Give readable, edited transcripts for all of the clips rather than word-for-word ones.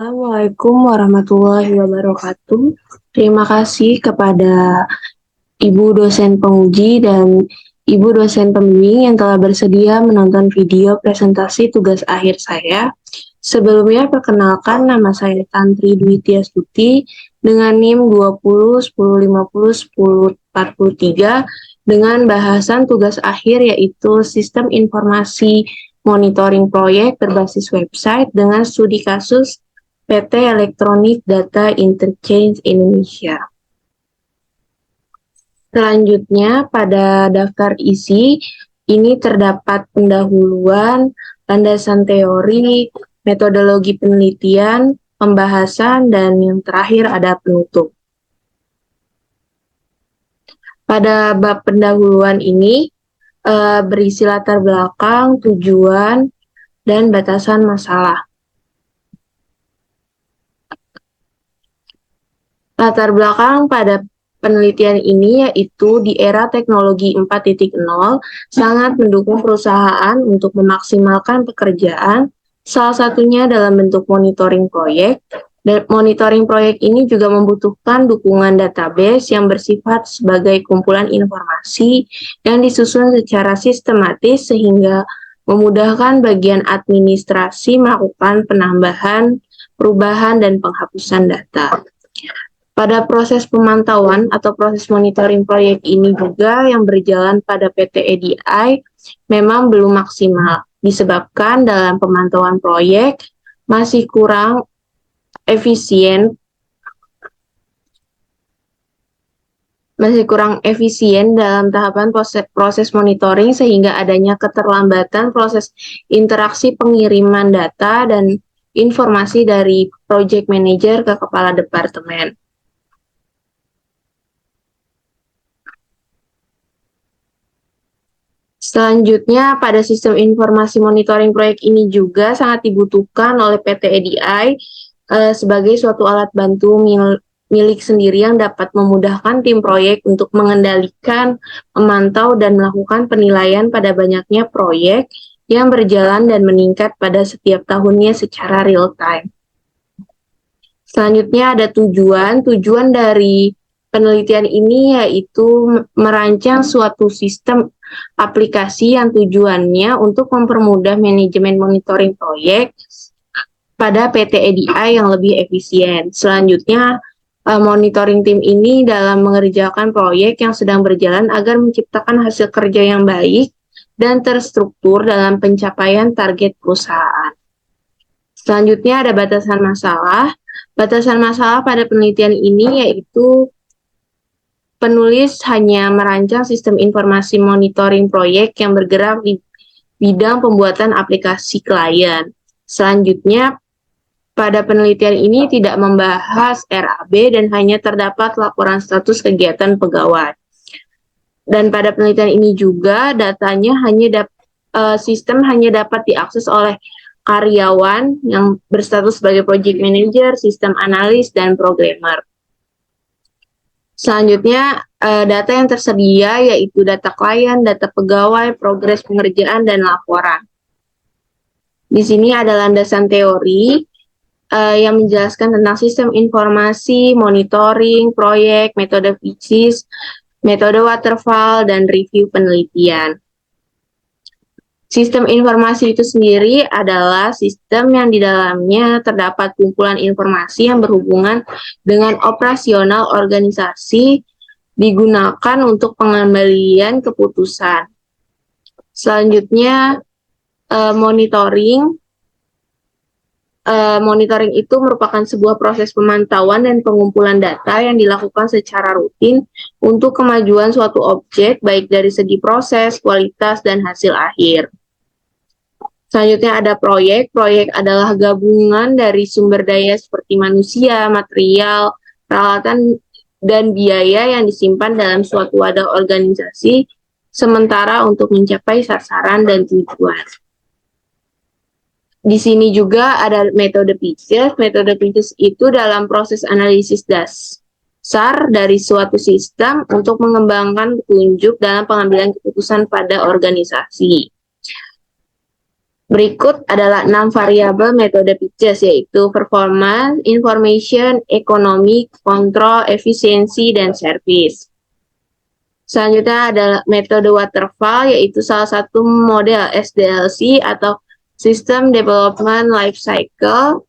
Assalamualaikum warahmatullahi wabarakatuh. Terima kasih kepada Ibu dosen penguji dan Ibu dosen pembimbing yang telah bersedia menonton video presentasi tugas akhir saya. Sebelumnya, perkenalkan nama saya Tantri Dwi Tiastuti dengan NIM 20 10 50 10 43 dengan bahasan tugas akhir yaitu Sistem Informasi Monitoring Proyek berbasis website dengan studi kasus PT Electronic Data Interchange Indonesia. Selanjutnya, pada daftar isi ini terdapat pendahuluan, landasan teori, metodologi penelitian, pembahasan, dan yang terakhir ada penutup. Pada bab pendahuluan ini berisi latar belakang, tujuan, dan batasan masalah. Latar belakang pada penelitian ini yaitu di era teknologi 4.0 sangat mendukung perusahaan untuk memaksimalkan pekerjaan, salah satunya dalam bentuk monitoring proyek. Dan monitoring proyek ini juga membutuhkan dukungan database yang bersifat sebagai kumpulan informasi yang disusun secara sistematis sehingga memudahkan bagian administrasi melakukan penambahan, perubahan, dan penghapusan data. Pada proses pemantauan atau proses monitoring proyek ini juga yang berjalan pada PT EDI memang belum maksimal, disebabkan dalam pemantauan proyek masih kurang efisien dalam tahapan proses monitoring sehingga adanya keterlambatan proses interaksi pengiriman data dan informasi dari project manager ke kepala departemen. Selanjutnya, pada sistem informasi monitoring proyek ini juga sangat dibutuhkan oleh PT EDI sebagai suatu alat bantu milik sendiri yang dapat memudahkan tim proyek untuk mengendalikan, memantau, dan melakukan penilaian pada banyaknya proyek yang berjalan dan meningkat pada setiap tahunnya secara real time. Selanjutnya ada tujuan. Tujuan dari penelitian ini yaitu merancang suatu sistem aplikasi yang tujuannya untuk mempermudah manajemen monitoring proyek pada PT EDI yang lebih efisien. Selanjutnya, monitoring tim ini dalam mengerjakan proyek yang sedang berjalan agar menciptakan hasil kerja yang baik dan terstruktur dalam pencapaian target perusahaan. Selanjutnya ada batasan masalah. Batasan masalah pada penelitian ini yaitu penulis hanya merancang sistem informasi monitoring proyek yang bergerak di bidang pembuatan aplikasi klien. Selanjutnya, pada penelitian ini tidak membahas RAB dan hanya terdapat laporan status kegiatan pegawai. Dan pada penelitian ini juga datanya sistem hanya dapat diakses oleh karyawan yang berstatus sebagai project manager, sistem analis, dan programmer. Selanjutnya, data yang tersedia yaitu data klien, data pegawai, progres pengerjaan, dan laporan. Di sini ada landasan teori yang menjelaskan tentang sistem informasi, monitoring, proyek, metode PICIS, metode waterfall, dan review penelitian. Sistem informasi itu sendiri adalah sistem yang di dalamnya terdapat kumpulan informasi yang berhubungan dengan operasional organisasi digunakan untuk pengembalian keputusan. Selanjutnya, monitoring. Monitoring itu merupakan sebuah proses pemantauan dan pengumpulan data yang dilakukan secara rutin untuk kemajuan suatu objek, baik dari segi proses, kualitas, dan hasil akhir. Selanjutnya ada proyek. Proyek adalah gabungan dari sumber daya seperti manusia, material, peralatan, dan biaya yang disimpan dalam suatu wadah organisasi sementara untuk mencapai sasaran dan tujuan. Di sini juga ada metode PICIS. Metode PICIS itu dalam proses analisis dasar dari suatu sistem untuk mengembangkan petunjuk dalam pengambilan keputusan pada organisasi. Berikut adalah 6 variabel metode PICES, yaitu performance, information, ekonomi, kontrol, efisiensi, dan service. Selanjutnya adalah metode waterfall, yaitu salah satu model SDLC atau System Development Life Cycle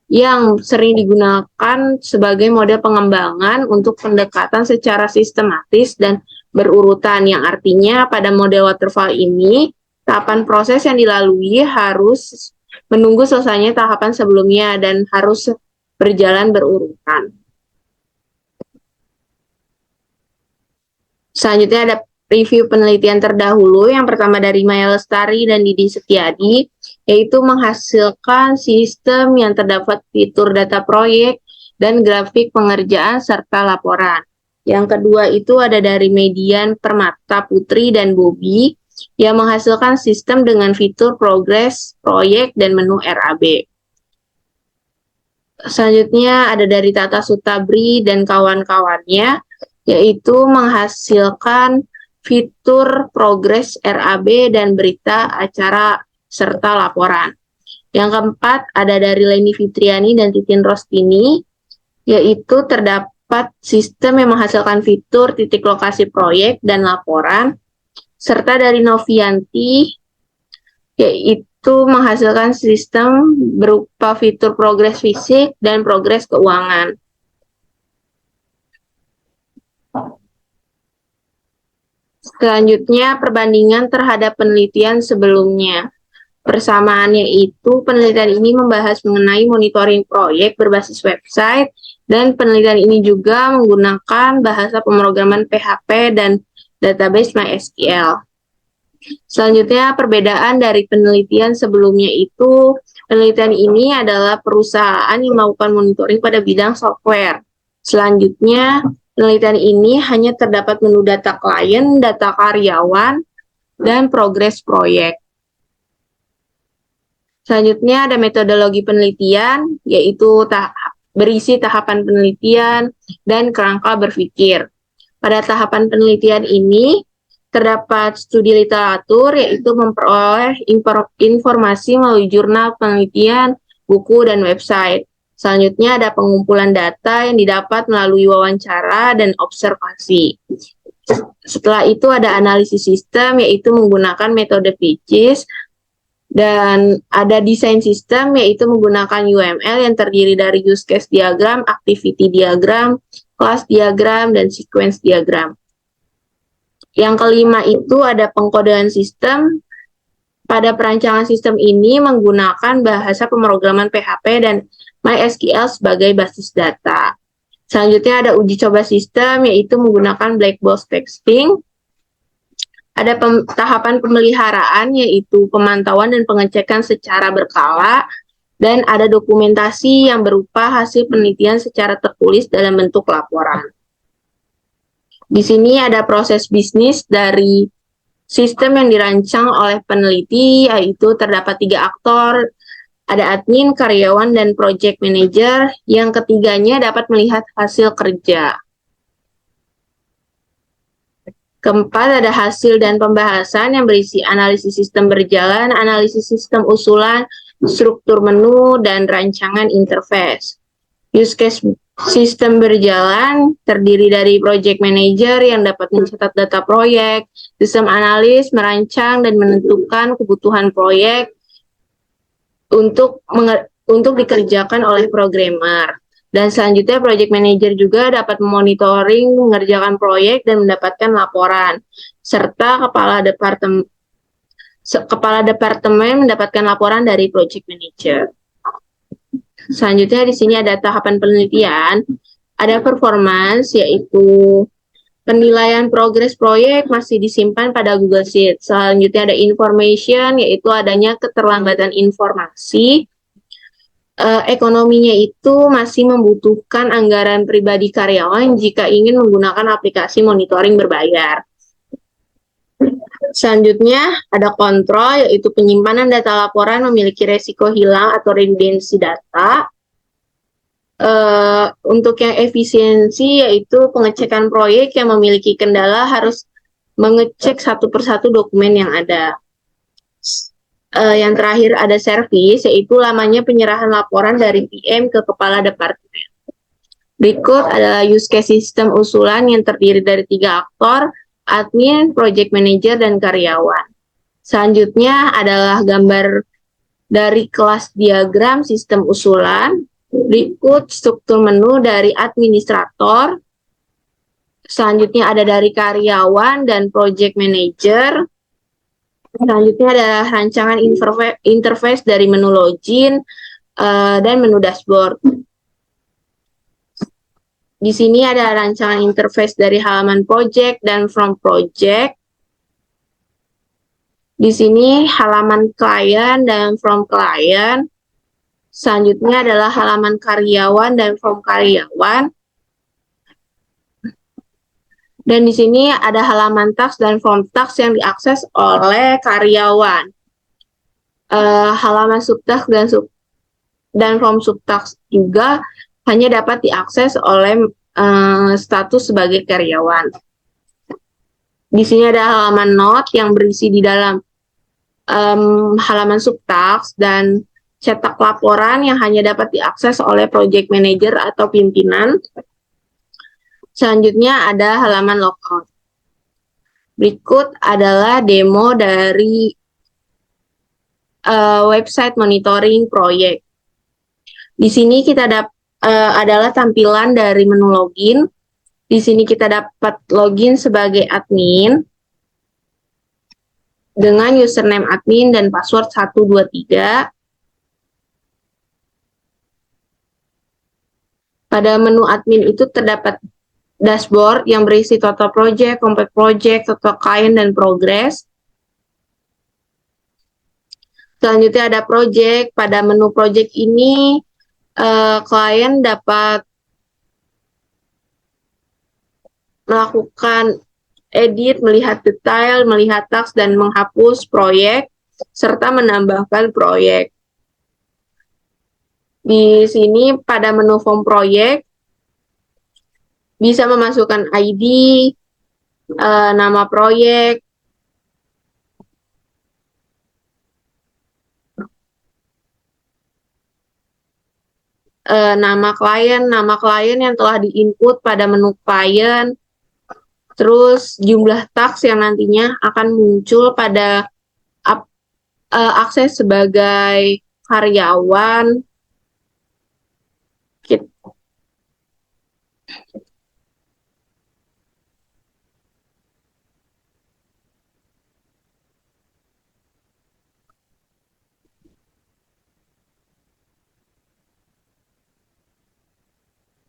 yang sering digunakan sebagai model pengembangan untuk pendekatan secara sistematis dan berurutan, yang artinya pada model waterfall ini tahapan proses yang dilalui harus menunggu selesainya tahapan sebelumnya dan harus berjalan berurutan. Selanjutnya ada review penelitian terdahulu. Yang pertama dari Maya Lestari dan Didi Setiadi, yaitu menghasilkan sistem yang terdapat fitur data proyek dan grafik pengerjaan serta laporan. Yang kedua itu ada dari Median Permata Putri dan Bobi, yang menghasilkan sistem dengan fitur progres, proyek, dan menu RAB. Selanjutnya ada dari Tata Sutabri dan kawan-kawannya, yaitu menghasilkan fitur progres RAB dan berita acara serta laporan. Yang keempat ada dari Leni Fitriani dan Titin Rostini, yaitu terdapat sistem yang menghasilkan fitur titik lokasi proyek dan laporan, serta dari Novianti, yaitu menghasilkan sistem berupa fitur progres fisik dan progres keuangan. Selanjutnya, perbandingan terhadap penelitian sebelumnya. Persamaannya itu, penelitian ini membahas mengenai monitoring proyek berbasis website, dan penelitian ini juga menggunakan bahasa pemrograman PHP dan database MySQL. Selanjutnya, perbedaan dari penelitian sebelumnya itu, penelitian ini adalah perusahaan yang melakukan monitoring pada bidang software. Selanjutnya, penelitian ini hanya terdapat menu data klien, data karyawan, dan progres proyek. Selanjutnya ada metodologi penelitian, yaitu berisi tahapan penelitian dan kerangka berpikir. Pada tahapan penelitian ini, terdapat studi literatur, yaitu memperoleh informasi melalui jurnal penelitian, buku, dan website. Selanjutnya ada pengumpulan data yang didapat melalui wawancara dan observasi. Setelah itu ada analisis sistem, yaitu menggunakan metode PICES, dan ada desain sistem, yaitu menggunakan UML yang terdiri dari use case diagram, activity diagram, class diagram, dan sequence diagram. Yang kelima itu ada pengkodean sistem. Pada perancangan sistem ini menggunakan bahasa pemrograman PHP dan MySQL sebagai basis data. Selanjutnya ada uji coba sistem, yaitu menggunakan black box testing. Ada tahapan pemeliharaan, yaitu pemantauan dan pengecekan secara berkala, dan ada dokumentasi yang berupa hasil penelitian secara tertulis dalam bentuk laporan. Di sini ada proses bisnis dari sistem yang dirancang oleh peneliti, yaitu terdapat 3 aktor, ada admin, karyawan, dan project manager. Yang ketiganya dapat melihat hasil kerja. Keempat, ada hasil dan pembahasan yang berisi analisis sistem berjalan, analisis sistem usulan, struktur menu, dan rancangan interface. Use case sistem berjalan terdiri dari project manager yang dapat mencatat data proyek, sistem analis merancang dan menentukan kebutuhan proyek untuk dikerjakan oleh programmer. Dan selanjutnya project manager juga dapat memonitoring, mengerjakan proyek, dan mendapatkan laporan. Serta kepala departemen mendapatkan laporan dari project manager. Selanjutnya di sini ada tahapan penelitian, ada performance, yaitu penilaian progres proyek masih disimpan pada Google Sheet. Selanjutnya ada information, yaitu adanya keterlambatan informasi. Ekonominya itu masih membutuhkan anggaran pribadi karyawan jika ingin menggunakan aplikasi monitoring berbayar. Selanjutnya ada kontrol, yaitu penyimpanan data laporan memiliki resiko hilang atau redundancy data. Untuk yang efisiensi, yaitu pengecekan proyek yang memiliki kendala harus mengecek satu persatu dokumen yang ada. Yang terakhir ada service, yaitu lamanya penyerahan laporan dari PM ke kepala departemen. Berikut adalah use case sistem usulan yang terdiri dari 3 aktor, admin, project manager, dan karyawan. Selanjutnya adalah gambar dari kelas diagram sistem usulan. Berikut struktur menu dari administrator. Selanjutnya ada dari karyawan dan project manager. Selanjutnya adalah rancangan interface dari menu login dan menu dashboard. Di sini ada rancangan interface dari halaman project dan from project. Di sini halaman klien dan from klien. Selanjutnya adalah halaman karyawan dan from karyawan. Dan di sini ada halaman task dan from task yang diakses oleh karyawan. Halaman subtask dan from subtask juga hanya dapat diakses oleh status sebagai karyawan. Di sini ada halaman note yang berisi di dalam halaman subtask dan cetak laporan yang hanya dapat diakses oleh project manager atau pimpinan. Selanjutnya ada halaman logout. Berikut adalah demo dari website monitoring proyek. Di sini kita adalah tampilan dari menu login. Di sini kita dapat login sebagai admin dengan username admin dan password 123. Pada menu admin itu terdapat dashboard yang berisi total project, compact project, total client, dan progress. Selanjutnya ada project. Pada menu project ini, klien dapat melakukan edit, melihat detail, melihat task, dan menghapus proyek, serta menambahkan proyek. Di sini pada menu form proyek, bisa memasukkan ID, nama proyek, nama klien yang telah di-input pada menu klien, terus jumlah task yang nantinya akan muncul pada akses sebagai karyawan.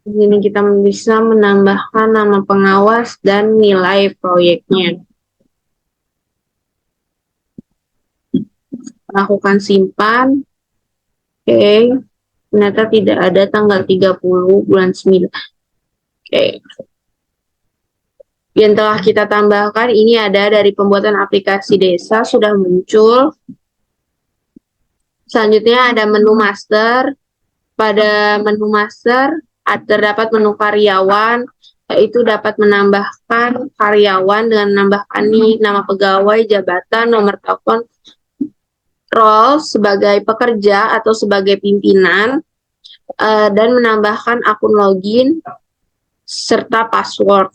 Di sini kita bisa menambahkan nama pengawas dan nilai proyeknya. Lakukan simpan. Oke. Ternyata tidak ada tanggal 30 bulan 9. Oke. Yang telah kita tambahkan ini ada dari pembuatan aplikasi desa sudah muncul. Selanjutnya ada menu master. Pada menu master terdapat menu karyawan, yaitu dapat menambahkan karyawan dengan menambahkan nik, nama pegawai, jabatan, nomor telepon, role sebagai pekerja atau sebagai pimpinan, dan menambahkan akun login serta password.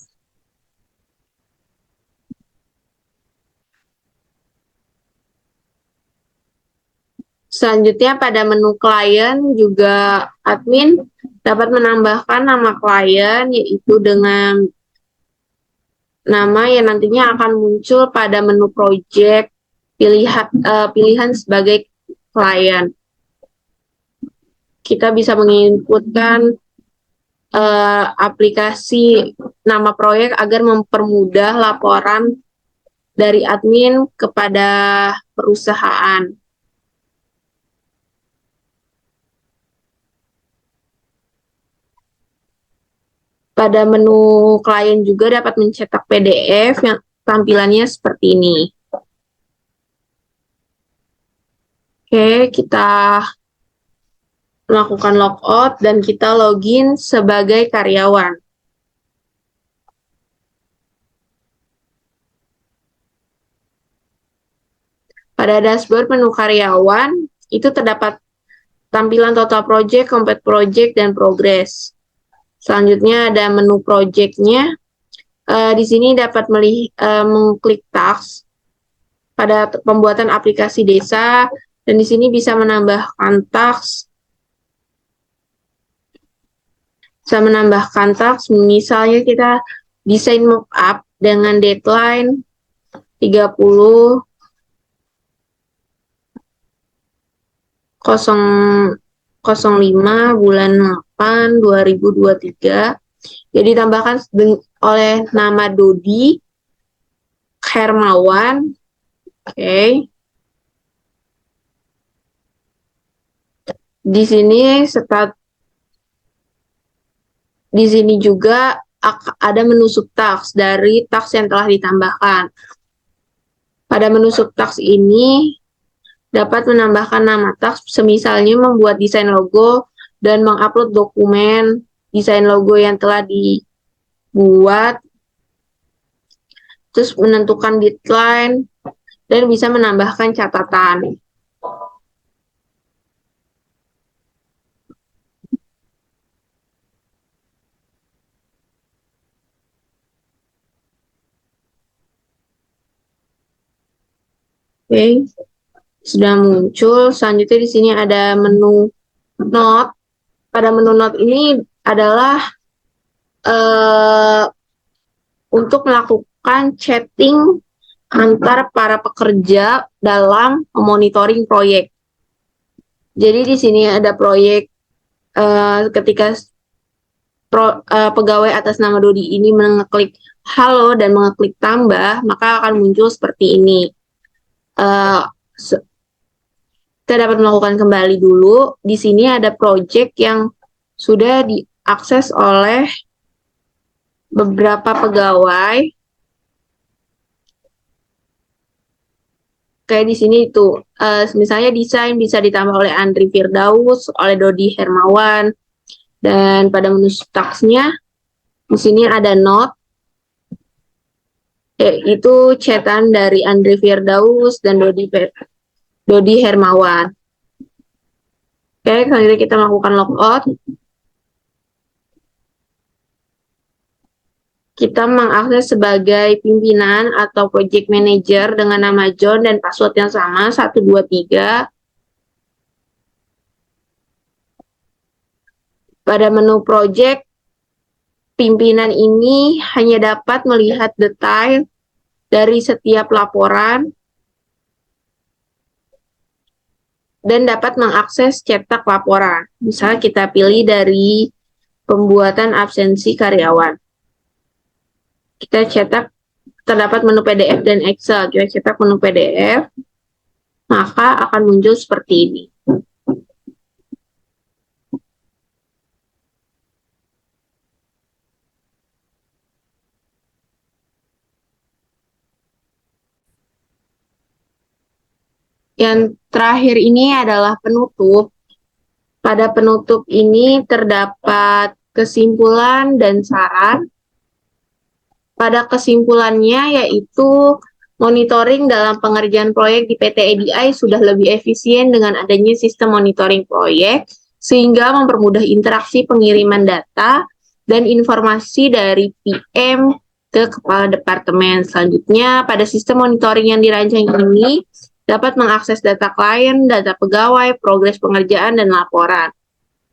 Selanjutnya pada menu klien juga admin dapat menambahkan nama klien, yaitu dengan nama yang nantinya akan muncul pada menu project pilihan sebagai klien. Kita bisa menginputkan aplikasi nama proyek agar mempermudah laporan dari admin kepada perusahaan. Pada menu klien juga dapat mencetak PDF yang tampilannya seperti ini. Oke, kita melakukan logout dan kita login sebagai karyawan. Pada dashboard menu karyawan, itu terdapat tampilan total project, complete project, dan progress. Selanjutnya ada menu project-nya. Di sini dapat mengklik task pada pembuatan aplikasi desa, dan di sini bisa menambahkan task. Misalnya kita desain mockup dengan deadline 30 05 bulan 8 2023. Jadi ditambahkan oleh nama Dodi Hermawan. Oke. Di sini juga ada menu subtask dari task yang telah ditambahkan. Pada menu subtask ini dapat menambahkan nama task, semisalnya membuat desain logo dan mengupload dokumen desain logo yang telah dibuat, terus menentukan deadline, dan bisa menambahkan catatan. Oke, sudah muncul. Selanjutnya di sini ada menu note. Pada menu note ini adalah untuk melakukan chatting antar para pekerja dalam memonitoring proyek. Jadi di sini ada proyek ketika pegawai atas nama Dodi ini mengeklik halo dan mengeklik tambah, maka akan muncul seperti ini. Kita dapat melakukan kembali dulu. Di sini ada proyek yang sudah diakses oleh beberapa pegawai. Kayak di sini itu, misalnya desain bisa ditambah oleh Andri Firdaus, oleh Dodi Hermawan, dan pada menu tasknya di sini ada note, yaitu chatan dari Andri Firdaus dan Dodi Hermawan. Oke, selanjutnya kita melakukan logout. Kita mengakses sebagai pimpinan atau project manager dengan nama John dan password yang sama, 123. Pada menu project, pimpinan ini hanya dapat melihat detail dari setiap laporan dan dapat mengakses cetak laporan. Misalnya kita pilih dari pembuatan absensi karyawan. Kita cetak, terdapat menu PDF dan Excel. Kita cetak menu PDF, maka akan muncul seperti ini. Yang terakhir ini adalah penutup. Pada penutup ini terdapat kesimpulan dan saran. Pada kesimpulannya yaitu monitoring dalam pengerjaan proyek di PT EDI sudah lebih efisien dengan adanya sistem monitoring proyek, sehingga mempermudah interaksi pengiriman data dan informasi dari PM ke kepala departemen. Selanjutnya, pada sistem monitoring yang dirancang ini dapat mengakses data klien, data pegawai, progres pengerjaan, dan laporan.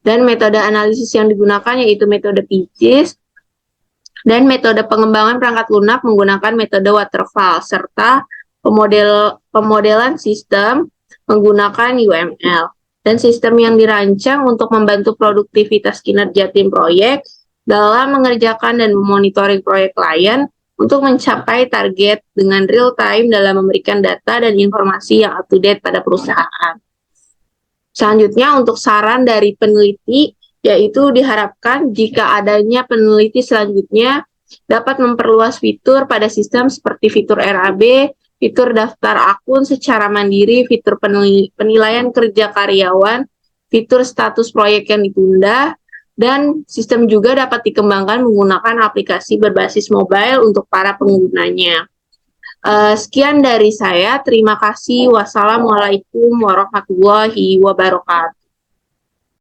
Dan metode analisis yang digunakan yaitu metode PICIS, dan metode pengembangan perangkat lunak menggunakan metode waterfall, serta pemodelan sistem menggunakan UML. Dan sistem yang dirancang untuk membantu produktivitas kinerja tim proyek dalam mengerjakan dan memonitoring proyek klien untuk mencapai target dengan real time dalam memberikan data dan informasi yang up to date pada perusahaan. Selanjutnya, untuk saran dari peneliti, yaitu diharapkan jika adanya peneliti selanjutnya dapat memperluas fitur pada sistem seperti fitur RAB, fitur daftar akun secara mandiri, fitur penilaian kerja karyawan, fitur status proyek yang ditunda, dan sistem juga dapat dikembangkan menggunakan aplikasi berbasis mobile untuk para penggunanya. Sekian dari saya. Terima kasih. Wassalamualaikum warahmatullahi wabarakatuh.